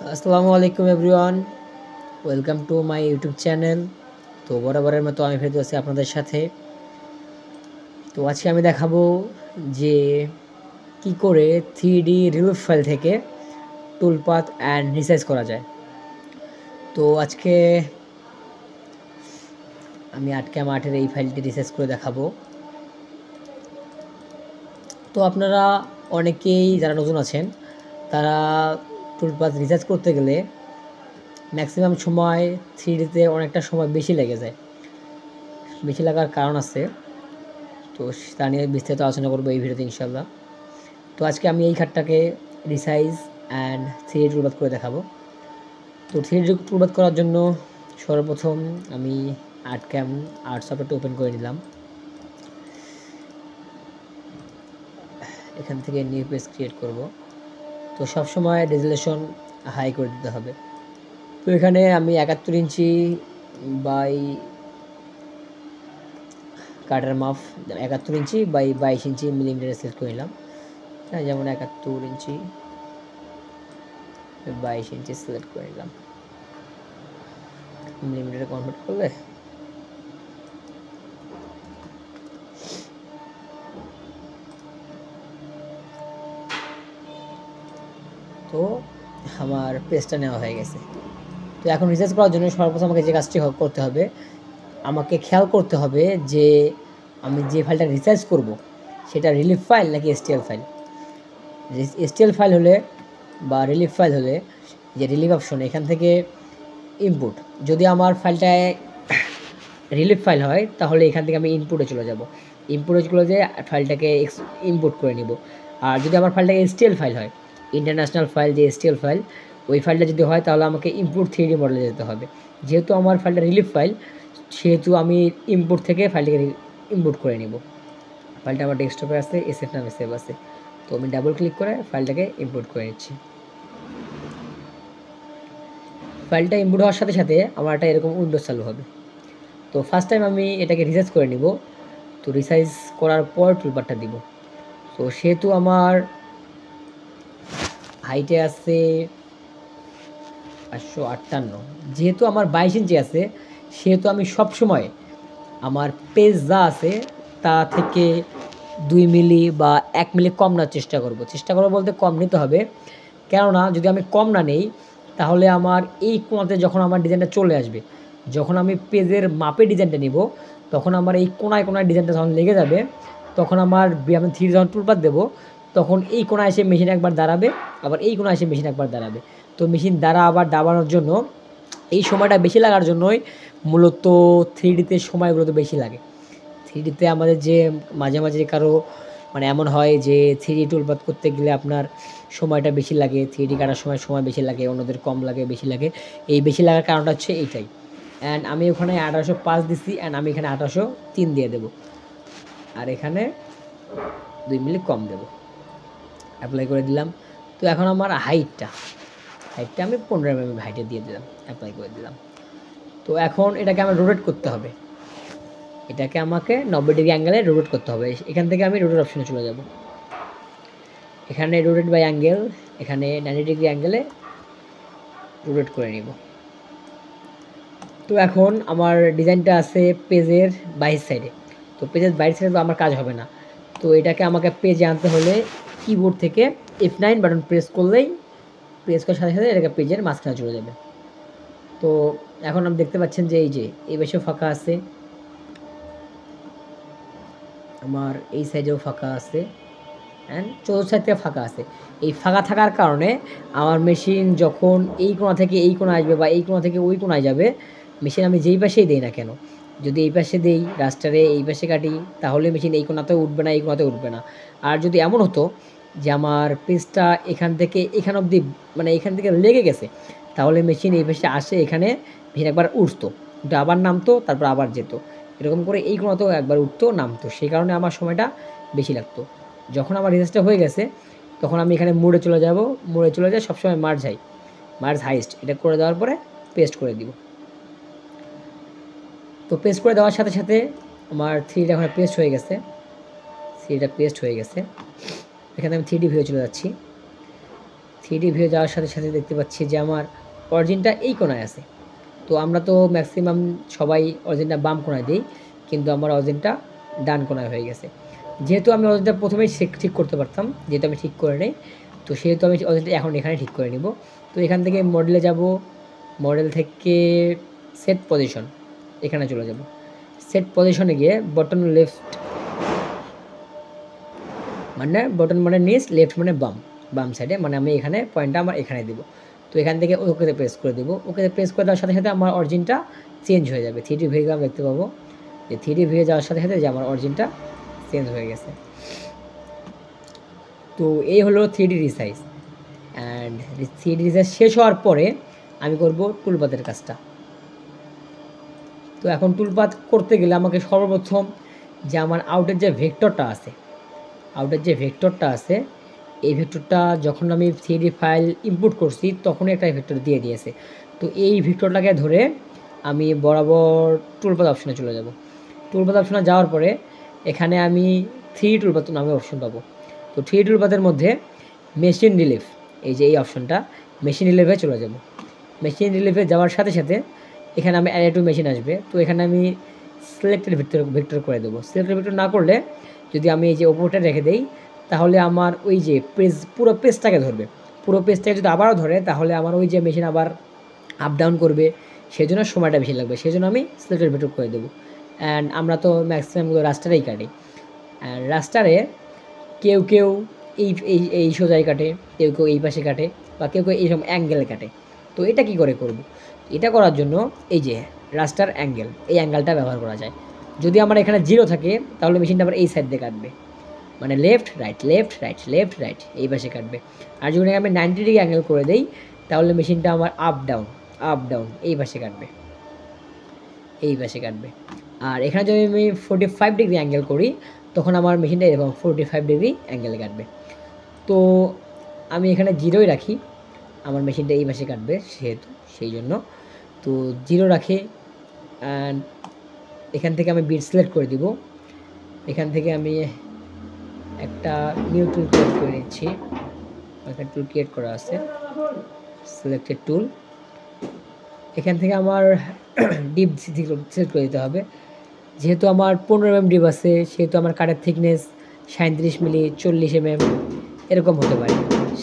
আসসালামু আলাইকুম everyone, welcome to my YouTube channel. তো বরাবরের মতো আমি ফেরত আছি আপনাদের সাথে। তো আজকে আমি দেখাবো যে কি করে 3D রিলিফ ফাইল থেকে টুলপাথ অ্যান্ড রিসাইজ করা যায়। তো আজকে আমি আটক্যাম আর্টের এই ফাইলটি রিসাইজ করে দেখাবো। তো আপনারা অনেকেই যারা নতুন আছেন তারা টুলপাথ রিসাইজ করতে গেলে ম্যাক্সিমাম সময় 3Dতে অনেকটা সময় বেশি লেগে যায়। বেশি লাগার কারণ আছে, তো তা নিয়ে বিস্তারিত আলোচনা করবো এই ভিডিওতে ইনশাল্লাহ। তো আজকে আমি এই খাটটাকে রিসাইজ অ্যান্ড 3D টুলপাথ করে দেখাবো। তো 3D টুলপাথ করার জন্য সর্বপ্রথম আমি আর্টক্যাম আর্ট সফটওয়্যারটা ওপেন করে নিলাম। এখান থেকে নিউ পেজ ক্রিয়েট করব। তো সবসময় রেজুলেশন হাই করে দিতে হবে। তো এখানে আমি 71 ইঞ্চি বাই কাটার মাপ 71 ইঞ্চি বাই 22 ইঞ্চি মিলিমিটারে সিলেক্ট করে নিলাম। যেমন 71 ইঞ্চি 22 ইঞ্চি সিলেক্ট করে নিলাম। মিলিমিটারে কনভার্ট করলে তো আমার পেজটা নেওয়া হয়ে গেছে। তো এখন রিসার্চ করার জন্য সর্বপ্রথম আমাকে যে কাজটি করতে হবে, আমাকে খেয়াল করতে হবে যে আমি যে ফাইলটা রিসার্চ করব সেটা রিলিফ ফাইল নাকি এসটিএল ফাইল। এসটিএল ফাইল হলে বা রিলিফ ফাইল হলে যে রিলিফ অপশন এখান থেকে ইনপুট, যদি আমার ফাইলটায় রিলিফ ফাইল হয় তাহলে এখান থেকে আমি ইনপুটে চলে যাব। ইনপুটে চলে যেয়ে ফাইলটাকে ইনপুট করে নিব। আর যদি আমার ফাইলটাকে এসটিএল ফাইল হয়, ইন্টারন্যাশনাল ফাইল যে এসটিএল ফাইল, ওই ফাইলটা যদি হয় তাহলে আমাকে ইনপুট 3D মডেলে যেতে হবে। যেহেতু আমার ফাইলটা রিলিফ ফাইল সেহেতু আমি ইনপুট থেকে ফাইলটাকে ইনপুট করে নিব। ফাইলটা আমার ডেস্কটপে আছে, এসএফ নামে সেভ আছে। তো আমি ডাবল ক্লিক করে ফাইলটাকে ইনপুট করে নিচ্ছি। ফাইলটা ইনপুট হওয়ার সাথে সাথে আমার একটা এরকম উইন্ডোজ চালু হবে। তো ফার্স্ট টাইম আমি এটাকে রিসাইজ করে নিব। তো রিসাইজ করার পর টুলবারটা দিব। তো সেহেতু আমার হাইটে আছে 558, যেহেতু আমার 22 ইঞ্চি আছে সেহেতু আমি সবসময় আমার পেজ যা আছে তা থেকে 2 মিলি বা 1 মিলি কম নেওয়ার চেষ্টা করব বলতে কম নিতে হবে। কেননা যদি আমি কম না নেই তাহলে আমার এই কোণাতে যখন আমার ডিজাইনটা চলে আসবে, যখন আমি পেজের মাপে ডিজাইনটা নিব তখন আমার এই কোণায় ডিজাইনটা যখন লেগে যাবে, তখন আমার আমি 3D যখন টুলপাথ দেবো তখন এই কোণায় এসে মেশিন একবার দাঁড়াবে, আবার এই কোণায় এসে মেশিন একবার দাঁড়াবে। তো মেশিন দাঁড়ানোর জন্য এই সময়টা বেশি লাগার জন্যই মূলত 3Dতে সময়গুলো তো বেশি লাগে। 3Dতে আমাদের যে মাঝে মাঝে কারো এমন হয় যে 3D টুলপাথ করতে গেলে আপনার সময়টা বেশি লাগে, 3D কাটার সময় বেশি লাগে, অন্যদের কম লাগে, বেশি লাগে। এই বেশি লাগার কারণটা হচ্ছে এইটাই। অ্যান্ড আমি ওখানে 1805 দিছি, অ্যান্ড আমি এখানে 1803 দিয়ে দেবো, আর এখানে 2 মিলি কম দেবো। অ্যাপ্লাই করে দিলাম। তো এখন আমার হাইটটা আমি 15 mm হাইটে দিয়ে দিলাম, অ্যাপ্লাই করে দিলাম। তো এখন এটাকে আমার রোটেট করতে হবে, এটাকে আমাকে 90 ডিগ্রি অ্যাঙ্গেলে রোটেট করতে হবে। এখান থেকে আমি রোটেট অপশনে চলে যাব। এখানে রোটেট বাই অ্যাঙ্গেল, এখানে 90 ডিগ্রি অ্যাঙ্গেলে রোটেট করে নিব। তো এখন আমার ডিজাইনটা আছে পেজের বাইরের সাইডে। তো পেজের বাইরের সাইডে তো আমার কাজ হবে না। তো এটাকে আমাকে পেজে আনতে হলে কিবোর্ড থেকে F9 বাটন প্রেস করার সাথে সাথে এটাকে পেজের মাঝখানে চলে যাবে। তো এখন আপনি দেখতে পাচ্ছেন যে এই পাশেও ফাঁকা আছে, আমার এই সাইডেও ফাঁকা আছে, অ্যান্ড চতুর্থ সাইড থেকে ফাঁকা আছে। এই ফাঁকা থাকার কারণে আমার মেশিন যখন এই কোণা থেকে এই কোণায় আসবে বা এই কোণা থেকে ওই কোণায় যাবে, মেশিন আমি যেই পাশেই দিই না কেন, যদি এই পাশে দেই রাস্টারে এই পাশে কাটি তাহলে মেশিন এই কোণাতেও উঠবে না, এই কোণাতেও উঠবে না। আর যদি এমন হতো যে আমার পেজটা এখান থেকে এখান অবধি এখান থেকে লেগে গেছে, তাহলে মেশিন এই পাশে আসে, এখানে মেশিন একবার উঠতো, কিন্তু আবার নামতো, তারপর আবার যেত, এরকম করে এই কোণাতেও একবার উঠতো নামতো। সেই কারণে আমার সময়টা বেশি লাগতো। যখন আমার রিসার্চটা হয়ে গেছে তখন আমি এখানে মোড়ে চলে যাব। মোড়ে চলে যায় সবসময় মার্জ হাইস্ট এটা করে দেওয়ার পরে পেস্ট করে দিব। তো পেস্ট করে দেওয়ার সাথে সাথে আমার 3D এখন পেস্ট হয়ে গেছে। 3Dটা পেস্ট হয়ে গেছে। এখানে আমি 3D ভিউ চলে যাচ্ছি। 3D ভিউ যাওয়ার সাথে সাথে দেখতে পাচ্ছি যে আমার অরিজিনটা এই কোণায় আছে। তো আমরা তো ম্যাক্সিমাম সবাই অরিজিনটা বাম কোণায় দিই, কিন্তু আমার অরিজিনটা ডান কোণায় হয়ে গেছে। যেহেতু আমি অরিজিনটা প্রথমেই ঠিক করতে পারতাম, যেহেতু আমি ঠিক করে নেই, তো সেহেতু আমি অরিজিনটা এখন এখানে ঠিক করে নিব। তো এখান থেকে মডেলে যাব, মডেল থেকে সেট পজিশন, এখানে চলে যাব। সেট পজিশনে গিয়ে বটন লেফট মানে নিচ, লেফট মানে বাম সাইডে, মানে আমি এখানে পয়েন্টটা আমার এখানে দেব। তো এখান থেকে ওকেতে প্রেস করে দেবো। ওকেতে প্রেস করে দেওয়ার সাথে সাথে আমার অরিজিনটা চেঞ্জ হয়ে যাবে। 3D ভিউ আমি দেখতে পাবো যে 3D ভিউ যাওয়ার সাথে সাথে যে আমার অরিজিনটা চেঞ্জ হয়ে গেছে। তো এই হলো 3D resize. And 3D resize শেষ হওয়ার পরে আমি করব টুলপাতের কাজটা। তো এখন টুলপাত করতে গেলে আমাকে সর্বপ্রথম যে আমার আউটের যে ভেক্টরটা আছে, এই ভেক্টরটা যখন আমি 3D ফাইল ইম্পোর্ট করছি তখনই একটা ভেক্টর দিয়ে দিয়েছে। তো এই ভেক্টরটাকে ধরে আমি বরাবর টুলপাত অপশনে চলে যাব। টুলপাত অপশনে যাওয়ার পরে এখানে আমি 3D টুলপাত নামে অপশন পাবো। তো 3D টুলপাতের মধ্যে মেশিন রিলিফ, এই যে এই অপশনটা, মেশিন রিলিফে চলে যাব। মেশিন রিলিফে যাওয়ার সাথে সাথে এখানে আমি অ্যারে টু মেশিন আসবে। তো এখানে আমি সিলেক্টেড ভেক্টর করে দেবো। সিলেক্টেড ভেক্টর না করলে যদি আমি এই যে ওপরটা রেখে দেই তাহলে আমার ওই যে পুরো পেজটাকে ধরবে। পুরো পেজটাকে যদি আবারও ধরে তাহলে আমার ওই যে মেশিন আবার আপ ডাউন করবে, সেই জন্য সময়টা বেশি লাগবে। সেই জন্য আমি সিলেক্টেড ভেক্টর করে দেবো। অ্যান্ড আমরা তো ম্যাক্সিমাম রাস্টারেই কাটি। অ্যান্ড রাস্টারে কেউ কেউ এই সোজাই কাটে, কেউ কেউ এই পাশে কাটে, বা কেউ কেউ এইরকম অ্যাঙ্গেলে কাটে। তো এটা কি করে করব? এটা করার জন্য এই যে রাস্টার অ্যাঙ্গেল, এই অ্যাঙ্গেলটা ব্যবহার করা যায়। যদি আমার এখানে 0 থাকে তাহলে মেশিনটা আবার এই সাইড দিয়ে কাটবে, মানে লেফট রাইট এই পাশে কাটবে। আর যদি আমি 90 ডিগ্রি অ্যাঙ্গেল করে দেই তাহলে মেশিনটা আমার আপ ডাউন এই পাশে কাটবে। আর এখানে যদি আমি 45 ডিগ্রি অ্যাঙ্গেল করি তখন আমার মেশিনটা এরকম 45 ডিগ্রি অ্যাঙ্গেলে কাটবে। তো আমি এখানে 0ই রাখি, আমার মেশিনটা এই পাশে কাটবে সেহেতু, সেই জন্য তো 0 রাখি। অ্যান্ড এখান থেকে আমি বিট সিলেক্ট করে দিব। এখান থেকে আমি একটা নিউ টুল ক্রিয়েট করে নিচ্ছি। এখানে টুল ক্রিয়েট করা আছে, সিলেক্টেড টুল। এখান থেকে আমার ডিপ সিলেক্ট করে দিতে হবে। যেহেতু আমার 15 mm ডিপ আছে সেহেতু আমার কাঠের থিকনেস 37 মিলি, 40 mm এরকম হতে পারে।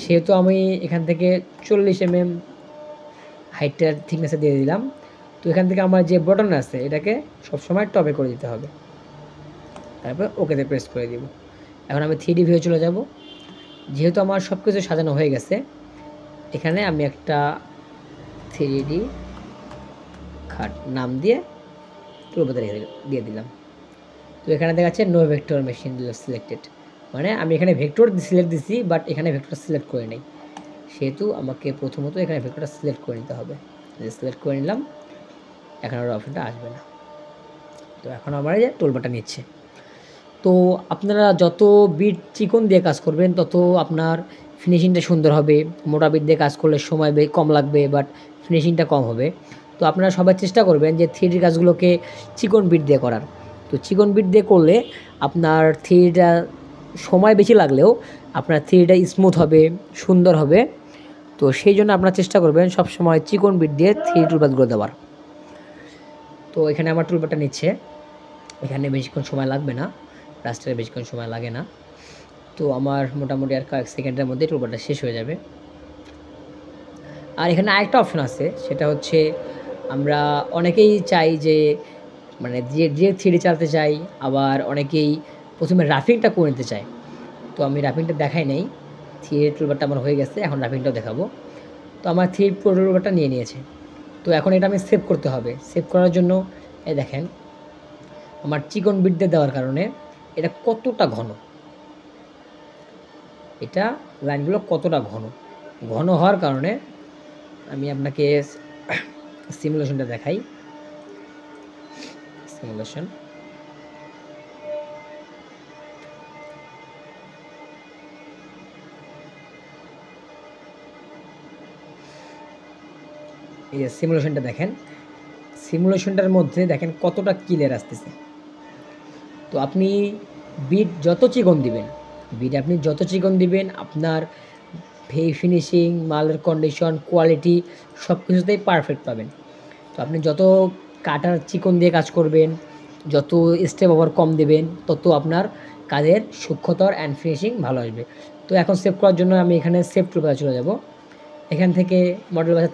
সেহেতু আমি এখান থেকে 40 mm হাইটটার থিকনেসে দিয়ে দিলাম। তো এখান থেকে আমার যে বটন আছে এটাকে সবসময় টপে করে দিতে হবে, তারপর ওকেতে প্রেস করে দিব। এখন আমি 3D ভিউ চলে যাব। যেহেতু আমার সব কিছু সাজানো হয়ে গেছে, এখানে আমি একটা 3D খাট নাম দিয়ে টুলপাতে দিয়ে দিলাম। তো এখানে দেখাচ্ছে নো ভেক্টর মেশিন সিলেক্টেড, মানে আমি এখানে ভেক্টর সিলেক্ট দিছি বাট এখানে ভেক্টর সিলেক্ট করে নেই, সেহেতু আমাকে প্রথমত এখানে ভেক্টরটা সিলেক্ট করে নিতে হবে। সিলেক্ট করে নিলাম, এখন আর অপশনটা আসবে না। তো এখন আমার এই যে টুলবারটা নিচ্ছে। তো আপনারা যত বিট চিকন দিয়ে কাজ করবেন তত আপনার ফিনিশিংটা সুন্দর হবে। মোটা বিট দিয়ে কাজ করলে সময় কম লাগবে, বাট ফিনিশিংটা কম হবে। তো আপনারা সবাই চেষ্টা করবেন যে 3D কাজগুলোকে চিকন বিট দিয়ে করার। তো চিকন বিট দিয়ে করলে আপনার 3Dটা সময় বেশি লাগলেও আপনার 3Dটা স্মুথ হবে, সুন্দর হবে। তো সেই জন্য আপনারা চেষ্টা করবেন সবসময় চিকন বিট দিয়ে 3D টুলবারগুলো দেওয়ার। তো এখানে আমার টুলবারটা নিচ্ছে, এখানে বেশিক্ষণ সময় লাগবে না, রাস্টারে বেশিক্ষণ সময় লাগে না। তো আমার মোটামুটি আর কয়েক সেকেন্ডের মধ্যে টুলবারটা শেষ হয়ে যাবে। আর এখানে আরেকটা অপশন আছে, সেটা হচ্ছে আমরা অনেকেই চাই যে মানে যে 3D চালাতে চাই, আবার অনেকেই প্রথমে রাফিংটা করে নিতে চায়। তো আমি রাফিংটা দেখাই নাই, 3D টুলবারটা আমার হয়ে গেছে, এখন রাফিংটাও দেখাবো। তো আমার 3D টুলবারটা নিয়ে নিয়েছে। তো এখন এটা আমি সেভ করতে হবে। সেভ করার জন্য এই দেখেন আমার চিকন বিট দিয়ে দেওয়ার কারণে এটা কতটা ঘন, এটা লাইনগুলো কতটা ঘন হওয়ার কারণে আমি আপনাকে সিমুলেশনটা দেখাই। সিমুলেশন, এই যে সিমুলেশনটা দেখেন, সিমুলেশনটার মধ্যে দেখেন কতটা ক্লিয়ার আসতেছে। তো আপনি বিট যত চিকন দিবেন, আপনার ফিনিশিং, মালের কন্ডিশন, কোয়ালিটি সব কিছুতেই পারফেক্ট পাবেন। তো আপনি যত কাটার চিকন দিয়ে কাজ করবেন, যত স্টেপ ওভার কম দেবেন, তত আপনার কাজের সূক্ষ্মতর অ্যান্ড ফিনিশিং ভালো আসবে। তো এখন সেভ করার জন্য আমি এখানে সেভ টুলবারে চলে যাব। এখান থেকে মডেল বাজার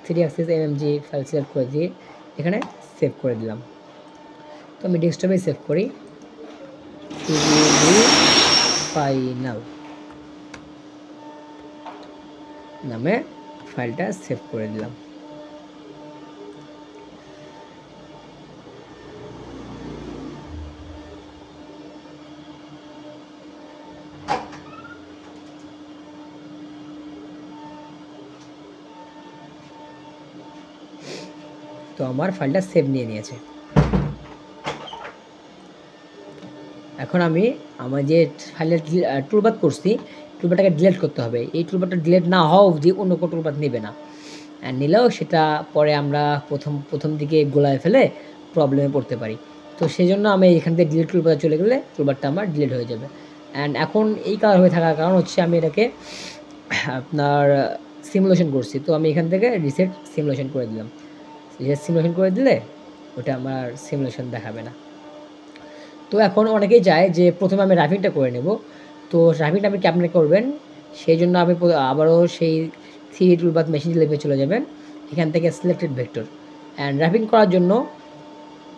3 অ্যাক্সিস এমএমজি ফাইল সিলেক্ট করে দিয়ে এখানে সেভ করে দিলাম। তো আমি ডেস্কটপে সেভ করি, ফাইনাল নামে ফাইলটা সেভ করে দিলাম। তো আমার ফাইলটা সেভ নিয়ে নিয়েছে। এখন আমি আমার যে ফাইলের টুলবার করছি, টুলবারটাকে ডিলিট করতে হবে। এই টুলবারটা ডিলিট না হওয়া অবধি অন্য কোনো টুলবার নেবে না, আর নিলেও সেটা পরে আমরা প্রথম দিকে গোলায় ফেলে প্রবলেমে পড়তে পারি। তো সেই জন্য আমি এখান থেকে ডিলিট টুলবারে চলে গেলে টুলবারটা আমার ডিলিট হয়ে যাবে। অ্যান্ড এখন এই কালার হয়ে থাকার কারণ হচ্ছে আমি এটাকে আপনার সিমুলেশন করছি। তো আমি এখান থেকে রিসেট সিমুলেশন করে দিলাম। রিসেট সিমুলেশন করে দিলে ওটা আমার সিমুলেশন দেখাবে না। তো এখন অনেকেই চায় যে প্রথমে আমি রাফিংটা করে নেব। তো রাফিংটা আপনি কেমন করবেন, সেই জন্য আপনি আবারও সেই 3D টুলবার মেশিন লেভে চলে যাবেন। এখান থেকে সিলেক্টেড ভেক্টর অ্যান্ড রাফিং করার জন্য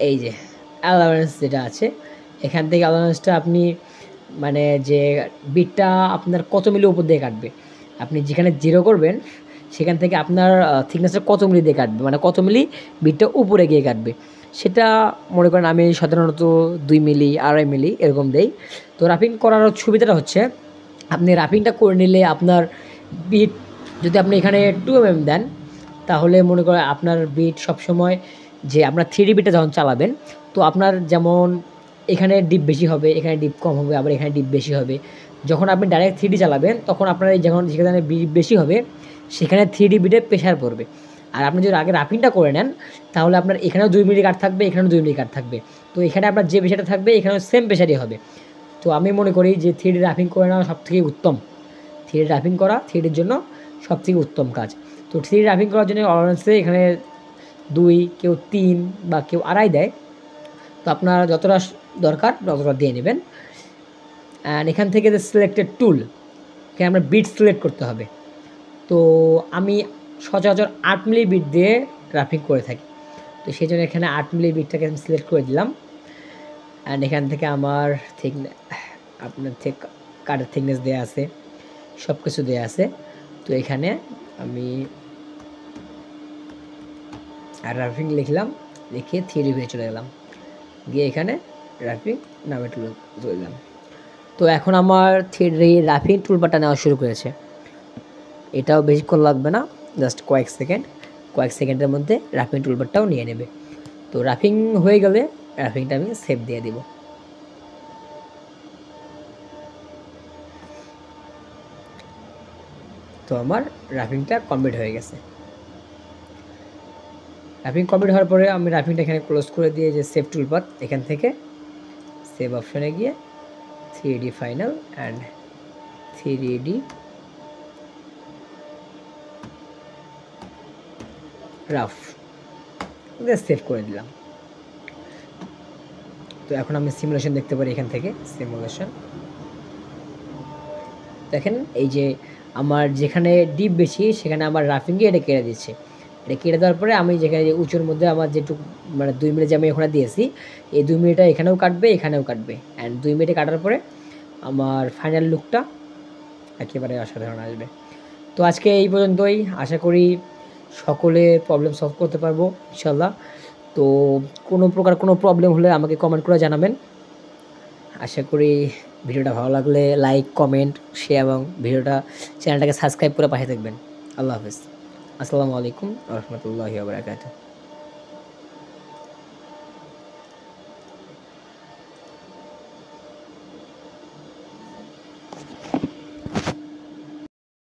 এই যে অ্যালাউন্স যেটা আছে, এখান থেকে অ্যালাউন্সটা আপনি মানে যে বিটটা আপনার কত মিলি উপর দিয়ে কাটবে, আপনি যেখানে 0 করবেন সেখান থেকে আপনার থিকনেসটা কত মিলি দিয়ে কাটবে, মানে কত মিলি বিটটা উপরে গিয়ে কাটবে, সেটা মনে করেন আমি সাধারণত 2 মিলি 2.5 মিলি এরকম দেই। তো রাফিং করার সুবিধাটা হচ্ছে আপনি রাফিংটা করে নিলে আপনার বিট যদি আপনি এখানে 2 mm দেন, তাহলে মনে করেন আপনার বিট সবসময় যে আপনার 3D বিটটা যখন চালাবেন, তো আপনার যেমন এখানে ডিপ বেশি হবে, এখানে ডিপ কম হবে, আবার এখানে ডিপ বেশি হবে। যখন আপনি ডাইরেক্ট 3D চালাবেন তখন আপনার যেখানে বিট বেশি হবে সেখানে 3D বিটে প্রেশার পড়বে। আর আপনি যদি আগে রাফিংটা করে নেন তাহলে আপনার এখানেও 2 মিলি কাট থাকবে, এখানেও 2 মিলি কাট থাকবে। তো এখানে আপনার যে প্রেশারটা থাকবে এখানেও সেম প্রেশারই হবে। তো আমি মনে করি যে 3D রাফিং করে নেওয়া সবথেকে উত্তম। 3D রাফিং করা 3Dর জন্য সবথেকে উত্তম কাজ। তো 3D রাফিং করার জন্য অলারেন্সে এখানে 2, কেউ 3 বা কেউ 2.5 দেয়। তো আপনার যতটা দরকার ততটা দিয়ে নেবেন। অ্যান্ড এখান থেকে যে সিলেক্টেড টুল, এখানে আমরা বিট সিলেক্ট করতে হবে। তো আমি সচরাচর 8 মিলি বিট দিয়ে রাফিং করে থাকি। তো সেই জন্য এখানে 8 মিলি বিটটাকে আমি সিলেক্ট করে দিলাম। অ্যান্ড এখান থেকে আমার আপনার কাঠের থিকনেস দেওয়া আছে, সব কিছু দেওয়া আছে। তো এখানে আমি রাফিং লিখলাম, লিখে 3D ভিউ চলে গেলাম, গিয়ে এখানে রাফিং নামে চলে দিলাম। তো এখন আমার 3D রাফিং টুলবারটা নেওয়া শুরু করেছে। এটাও বেশিক্ষণ লাগবে না, জাস্ট কয়েক সেকেন্ডের মধ্যে রাফিং টুলবারটাও নিয়ে নেবে। তো রাফিং হয়ে গেলে রাফিংটা আমি সেভ দিয়ে দিব। তো আমার রাফিংটা কমপ্লিট হয়ে গেছে। রাফিং কমপ্লিট হওয়ার পরে আমি রাফিংটা এখানে ক্লোজ করে দিয়ে যে সেভ টুলবার, এখান থেকে সেভ অপশনে গিয়ে 3D final and 3D rough save করে দিলাম। তো এখন আমি সিমুলেশন দেখতে পারি এখান থেকে। সিমুলেশন দেখেন, এই যে আমার যেখানে ডিপ বেশি সেখানে আমার রাফিংয়ে এটা কেটে দিচ্ছে। এটা কেটে দেওয়ার পরে আমি যেখানে উঁচুর মধ্যে আমার যেটুকু মানে 2 মিনিট যে আমি ওখানে দিয়েছি, এই 2 মিনিটটা এখানেও কাটবে, এখানেও কাটবে। অ্যান্ড 2 মিনিটে কাটার পরে আমার ফাইনাল লুকটা একেবারে অসাধারণ আসবে। তো আজকে এই পর্যন্তই। আশা করি সকলে প্রবলেম সলভ করতে পারবো ইনশাল্লাহ। তো কোনো প্রকার কোনো প্রবলেম হলে আমাকে কমেন্ট করে জানাবেন। আশা করি ভিডিওটা ভালো লাগলে লাইক, কমেন্ট, শেয়ার এবং চ্যানেলটাকে সাবস্ক্রাইব করে পাশে থাকবেন। আল্লাহ হাফেজ। আসসালামু আলাইকুম ওয়া রাহমাতুল্লাহি ওয়া বারাকাতুহু।